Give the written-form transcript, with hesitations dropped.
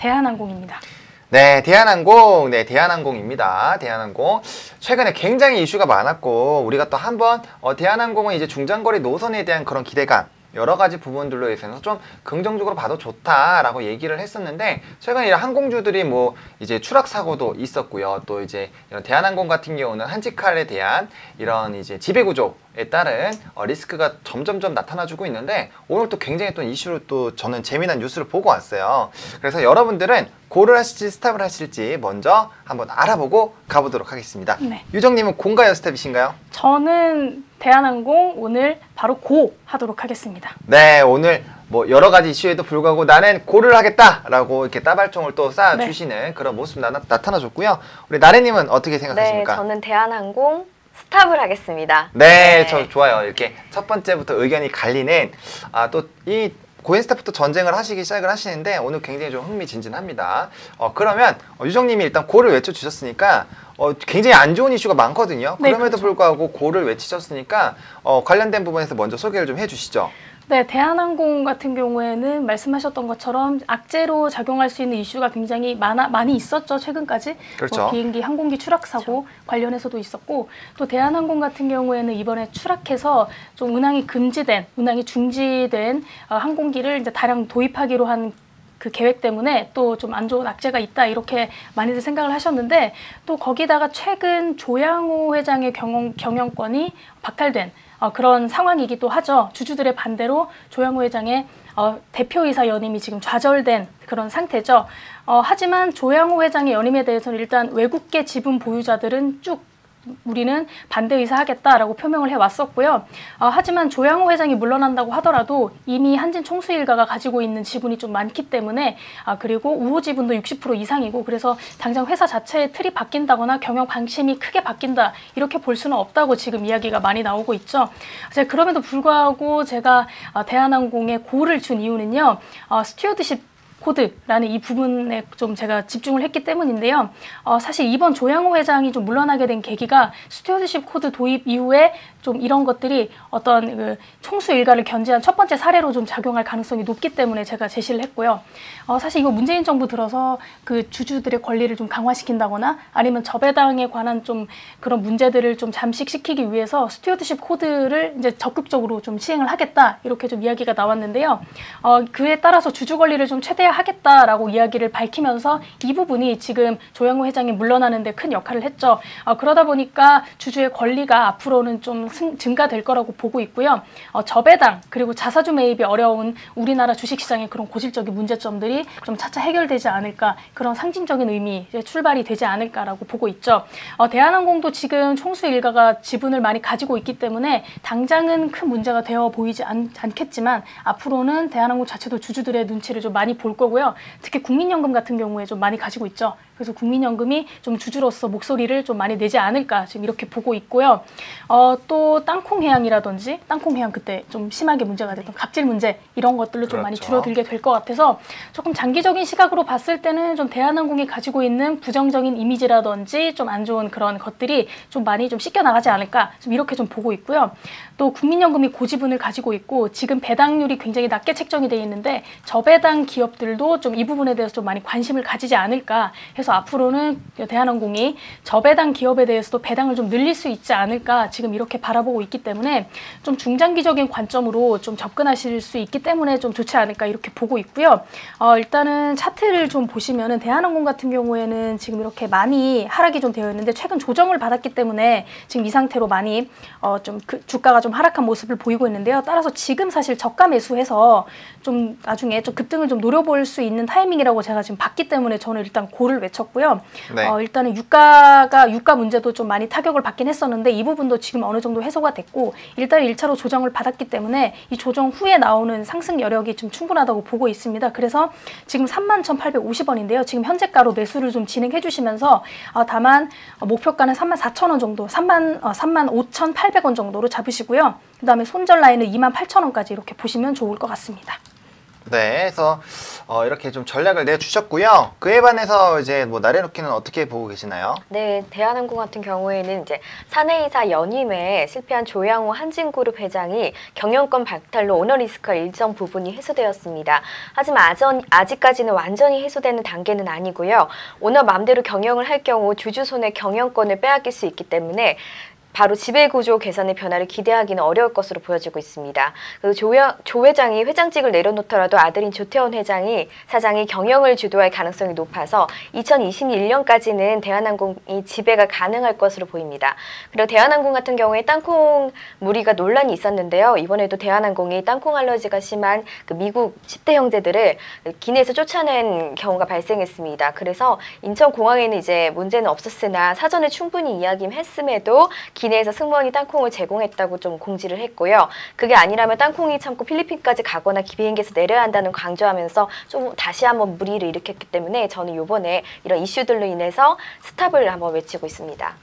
대한항공입니다. 네, 대한항공, 네, 대한항공입니다. 대한항공. 최근에 굉장히 이슈가 많았고, 우리가 또 한번, 대한항공은 이제 중장거리 노선에 대한 그런 기대감, 여러 가지 부분들로 해서 좀 긍정적으로 봐도 좋다라고 얘기를 했었는데, 최근에 이런 항공주들이 뭐, 이제 추락사고도 있었고요. 또 이제, 이런 대한항공 같은 경우는 한직칼에 대한 이런 이제 지배구조에 따른 리스크가 점점점 나타나주고 있는데, 오늘 또 굉장히 또 이슈로 또 저는 재미난 뉴스를 보고 왔어요. 그래서 여러분들은 고를 하실지 스탑을 하실지 먼저 한번 알아보고 가보도록 하겠습니다. 네. 유정님은 공가요, 스탑이신가요? 저는 대한항공 오늘 바로 고 하도록 하겠습니다. 네, 오늘 뭐 여러 가지 이슈에도 불구하고 나는 고를 하겠다라고 이렇게 따발총을 또 쏴주시는 그런 모습 나타나줬고요. 우리 나래님은 어떻게 생각하십니까? 네, 저는 대한항공 스탑을 하겠습니다. 네, 저 좋아요. 이렇게 첫 번째부터 의견이 갈리는 또 이 고인스타부터 전쟁을 하시기 시작을 하시는데 오늘 굉장히 좀 흥미진진합니다. 그러면 유정님이 일단 고를 외쳐주셨으니까 굉장히 안 좋은 이슈가 많거든요. 네, 그럼에도 그렇죠. 불구하고 고를 외치셨으니까 관련된 부분에서 먼저 소개를 좀 해주시죠. 네, 대한항공 같은 경우에는 말씀하셨던 것처럼 악재로 작용할 수 있는 이슈가 굉장히 많이 있었죠, 최근까지. 그렇죠. 비행기, 항공기 추락사고 관련해서도 있었고, 또 대한항공 같은 경우에는 이번에 추락해서 좀 운항이 중지된 항공기를 이제 다량 도입하기로 한 그 계획 때문에 또 좀 안 좋은 악재가 있다 이렇게 많이들 생각을 하셨는데, 또 거기다가 최근 조양호 회장의 경영권이 박탈된 그런 상황이기도 하죠. 주주들의 반대로 조양호 회장의 대표이사 연임이 지금 좌절된 그런 상태죠. 하지만 조양호 회장의 연임에 대해서는 일단 외국계 지분 보유자들은 쭉 우리는 반대 의사하겠다라고 표명을 해왔었고요. 하지만 조양호 회장이 물러난다고 하더라도 이미 한진 총수 일가가 가지고 있는 지분이 좀 많기 때문에 그리고 우호 지분도 60% 이상이고, 그래서 당장 회사 자체의 틀이 바뀐다거나 경영 방침이 크게 바뀐다 이렇게 볼 수는 없다고 지금 이야기가 많이 나오고 있죠. 그럼에도 불구하고 제가 대한항공에 고를 준 이유는요, 스튜어드십 코드라는 이 부분에 좀 제가 집중을 했기 때문인데요. 사실 이번 조양호 회장이 좀 물러나게 된 계기가 스튜어드십 코드 도입 이후에 좀 이런 것들이 어떤 그 총수 일가를 견제한 첫 번째 사례로 좀 작용할 가능성이 높기 때문에 제가 제시를 했고요. 사실 이거 문재인 정부 들어서 그 주주들의 권리를 좀 강화시킨다거나 아니면 저배당에 관한 좀 그런 문제들을 좀 잠식시키기 위해서 스튜어드십 코드를 이제 적극적으로 좀 시행을 하겠다 이렇게 좀 이야기가 나왔는데요. 그에 따라서 주주 권리를 좀 최대화하겠다라고 이야기를 밝히면서 이 부분이 지금 조양호 회장이 물러나는 데 큰 역할을 했죠. 그러다 보니까 주주의 권리가 앞으로는 좀 증가될 거라고 보고 있고요. 저배당 그리고 자사주 매입이 어려운 우리나라 주식시장의 그런 고질적인 문제점들이 좀 차차 해결되지 않을까, 그런 상징적인 의미 출발이 되지 않을까라고 보고 있죠. 대한항공도 지금 총수 일가가 지분을 많이 가지고 있기 때문에 당장은 큰 문제가 되어 보이지 않겠지만 앞으로는 대한항공 자체도 주주들의 눈치를 좀 많이 볼 거고요. 특히 국민연금 같은 경우에 좀 많이 가지고 있죠. 그래서 국민연금이 좀 주주로서 목소리를 좀 많이 내지 않을까 지금 이렇게 보고 있고요. 또 땅콩해양이라든지 땅콩해양 그때 좀 심하게 문제가 됐던 갑질 문제 이런 것들로 좀 많이 줄어들게 될 것 같아서 조금 장기적인 시각으로 봤을 때는 좀 대한항공이 가지고 있는 부정적인 이미지라든지 좀 안 좋은 그런 것들이 좀 많이 좀 씻겨나가지 않을까 좀 이렇게 좀 보고 있고요. 또 국민연금이 고지분을 가지고 있고 지금 배당률이 굉장히 낮게 책정이 되어 있는데 저배당 기업들도 좀 이 부분에 대해서 좀 많이 관심을 가지지 않을까 해서 앞으로는 대한항공이 저배당 기업에 대해서도 배당을 좀 늘릴 수 있지 않을까 지금 이렇게 바라보고 있기 때문에 좀 중장기적인 관점으로 좀 접근하실 수 있기 때문에 좀 좋지 않을까 이렇게 보고 있고요. 일단은 차트를 좀 보시면은 대한항공 같은 경우에는 지금 이렇게 많이 하락이 좀 되어 있는데 최근 조정을 받았기 때문에 지금 이 상태로 많이 주가가 좀 하락한 모습을 보이고 있는데요. 따라서 지금 사실 저가 매수해서 좀 나중에 좀 급등을 좀 노려볼 수 있는 타이밍이라고 제가 지금 봤기 때문에 저는 일단 고를 외쳤고요. 네. 일단은 유가 문제도 좀 많이 타격을 받긴 했었는데 이 부분도 지금 어느 정도 해소가 됐고 일단 1차로 조정을 받았기 때문에 이 조정 후에 나오는 상승 여력이 좀 충분하다고 보고 있습니다. 그래서 지금 31,850원인데요. 지금 현재가로 매수를 좀 진행해 주시면서 다만 목표가는 34,000원 정도, 35,800원 정도로 잡으시고요. 그 다음에 손절 라인은 28,000원까지 이렇게 보시면 좋을 것 같습니다. 네, 그래서 이렇게 좀 전략을 내주셨고요. 그에 반해서 이제 뭐 나래놓기는 어떻게 보고 계시나요? 네, 대한항공 같은 경우에는 이제 사내이사 연임에 실패한 조양호 한진그룹 회장이 경영권 박탈로 오너 리스크가 일정 부분이 해소되었습니다. 하지만 아직까지는 완전히 해소되는 단계는 아니고요. 오너 맘대로 경영을 할 경우 주주 손에 경영권을 빼앗길 수 있기 때문에 바로 지배구조 개선의 변화를 기대하기는 어려울 것으로 보여지고 있습니다. 조 회장이 회장직을 내려놓더라도 아들인 조태원 사장이 경영을 주도할 가능성이 높아서 2021년까지는 대한항공이 지배가 가능할 것으로 보입니다. 그리고 대한항공 같은 경우에 땅콩 무리가 논란이 있었는데요. 이번에도 대한항공이 땅콩 알러지가 심한 그 미국 10대 형제들을 기내에서 쫓아낸 경우가 발생했습니다. 그래서 인천공항에는 이제 문제는 없었으나 사전에 충분히 이야기했음에도 기내에서 승무원이 땅콩을 제공했다고 좀 공지를 했고요. 그게 아니라면 땅콩이 참고 필리핀까지 가거나 비행기에서 내려야 한다는 강조하면서 좀 다시 한번 물의를 일으켰기 때문에 저는 이번에 이런 이슈들로 인해서 스탑을 한번 외치고 있습니다.